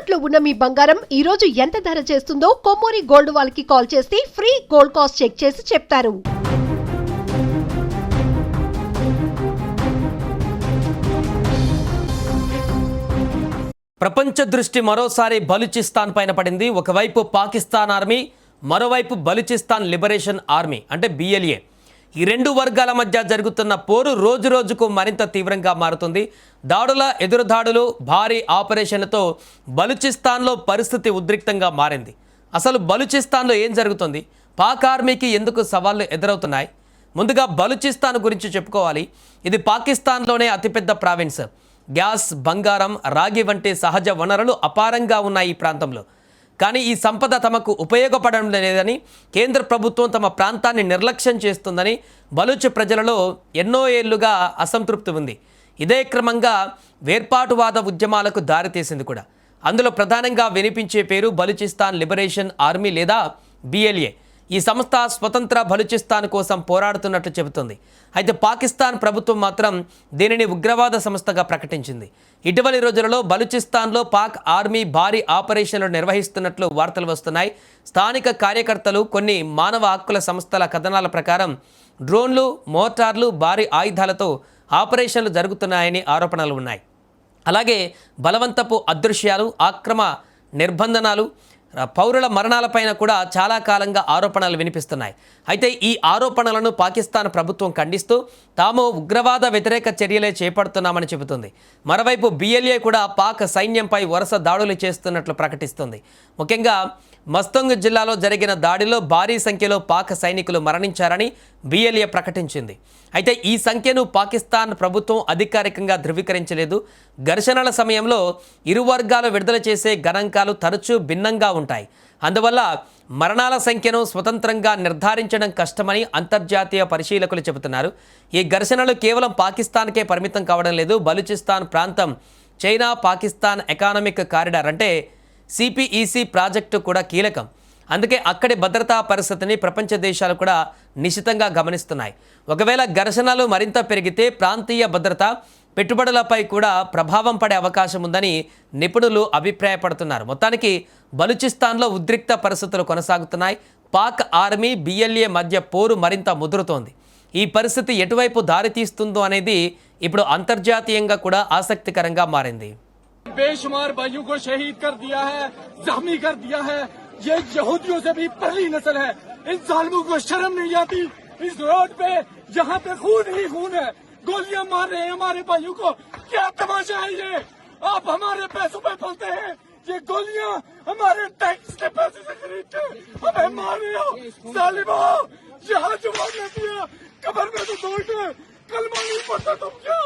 తాకట్లో ఉన్న మీ బంగారం ఈ రోజు ఎంత ధర చేస్తుందో కొమ్మూరి గోల్డ్ వాళ్ళకి కాల్ చేస్తే ఫ్రీ గోల్డ్ కాస్ట్ చెక్ చేసి చెప్తారు. ప్రపంచ దృష్టి మరోసారి బలూచిస్తాన్ పైన పడింది. ఒకవైపు పాకిస్తాన్ ఆర్మీ, మరోవైపు బలూచిస్తాన్ లిబరేషన్ ఆర్మీ అంటే BLA. ఈ రెండు వర్గాల మధ్య జరుగుతున్న పోరు రోజు రోజుకు మరింత తీవ్రంగా మారుతుంది. దాడుల ఎదురుదాడులు, భారీ ఆపరేషన్లతో బలూచిస్తాన్లో పరిస్థితి ఉద్రిక్తంగా మారింది. అసలు బలూచిస్తాన్లో ఏం జరుగుతుంది? పాక్ ఆర్మీకి ఎందుకు సవాళ్లు ఎదురవుతున్నాయి? ముందుగా బలూచిస్తాన్ గురించి చెప్పుకోవాలి. ఇది పాకిస్తాన్లోనే అతిపెద్ద ప్రావిన్స్. గ్యాస్, బంగారం, రాగి వంటి సహజ వనరులు అపారంగా ఉన్నాయి ఈ ప్రాంతంలో. కానీ ఈ సంపద తమకు ఉపయోగపడడం లేదని, కేంద్ర ప్రభుత్వం తమ ప్రాంతాన్ని నిర్లక్ష్యం చేస్తుందని బలూచ్ ప్రజలలో ఎన్నో ఏళ్లుగా అసంతృప్తి ఉంది. ఇదే క్రమంగా వేర్పాటువాద ఉద్యమాలకు దారితీసింది కూడా. అందులో ప్రధానంగా వినిపించే పేరు బలూచిస్తాన్ లిబరేషన్ ఆర్మీ లేదా BLA. ఈ సంస్థ స్వతంత్ర బలూచిస్తాన్ కోసం పోరాడుతున్నట్లు చెబుతుంది. అయితే పాకిస్తాన్ ప్రభుత్వం మాత్రం దీనిని ఉగ్రవాద సంస్థగా ప్రకటించింది. ఇటీవలి రోజులలో బలూచిస్తాన్లో పాక్ ఆర్మీ భారీ ఆపరేషన్లు నిర్వహిస్తున్నట్లు వార్తలు వస్తున్నాయి. స్థానిక కార్యకర్తలు, కొన్ని మానవ హక్కుల సంస్థల కథనాల ప్రకారం డ్రోన్లు, మోటార్లు, భారీ ఆయుధాలతో ఆపరేషన్లు జరుగుతున్నాయని ఆరోపణలు ఉన్నాయి. అలాగే బలవంతపు అదృశ్యాలు, ఆక్రమ నిర్బంధనాలు, పౌరుల మరణాలపైన కూడా చాలా కాలంగా ఆరోపణలు వినిపిస్తున్నాయి. అయితే ఈ ఆరోపణలను పాకిస్తాన్ ప్రభుత్వం ఖండిస్తూ తాము ఉగ్రవాద వ్యతిరేక చర్యలే చేపడుతున్నామని చెబుతుంది. మరోవైపు BLA కూడా పాక్ సైన్యంపై వరుస దాడులు చేస్తున్నట్లు ప్రకటిస్తుంది. ముఖ్యంగా మస్తోంగ్ జిల్లాలో జరిగిన దాడిలో భారీ సంఖ్యలో పాక్ సైనికులు మరణించారని BLA ప్రకటించింది. అయితే ఈ సంఖ్యను పాకిస్తాన్ ప్రభుత్వం అధికారికంగా ధృవీకరించలేదు. ఘర్షణల సమయంలో ఇరు వర్గాలు విడుదల చేసే గణాంకాలు తరచూ భిన్నంగా ఉంటాయి. అందువల్ల మరణాల సంఖ్యను స్వతంత్రంగా నిర్ధారించడం కష్టమని అంతర్జాతీయ పరిశీలకులు చెబుతున్నారు. ఈ ఘర్షణలు కేవలం పాకిస్తాన్కే పరిమితం కావడం లేదు. బలూచిస్తాన్ ప్రాంతం చైనా పాకిస్తాన్ ఎకానమిక్ కారిడార్ అంటే CPEC ప్రాజెక్టు కూడా కీలకం. అందుకే అక్కడి భద్రతా పరిస్థితిని ప్రపంచ దేశాలు కూడా నిశితంగా గమనిస్తున్నాయి. ఒకవేళ ఘర్షణలు మరింత పెరిగితే ప్రాంతీయ భద్రత, పెట్టుబడులపై కూడా ప్రభావం పడే అవకాశం ఉందని నిపుణులు అభిప్రాయపడుతున్నారు. మొత్తానికి బలూచిస్తాన్లో ఉద్రిక్త పరిస్థితులు కొనసాగుతున్నాయి. పాక్ ఆర్మీ, BLA మధ్య పోరు మరింత ముదురుతోంది. ఈ పరిస్థితి ఎటువైపు దారితీస్తుందో అనేది ఇప్పుడు అంతర్జాతీయంగా కూడా ఆసక్తికరంగా మారింది. बेशुमार भाइयों को शहीद कर दिया है, जख्मी कर दिया है। ये यहूदियों से भी पहली नस्ल है। इन जालिमों को शर्म नहीं आती। इस रोड पे यहाँ पे खून ही खून है, गोलियां मार रहे हैं हमारे भाइयों को। क्या तमाशा है ये? आप हमारे पैसों पे बोलते हैं, ये गोलियां हमारे टैक्स के पैसे से खरीदते हमें मार रहे हो। जालिमों, यहाँ जवाब नहीं दिया, कब्र में तो दौड़ते, कलमा नहीं पड़ता तुम क्या?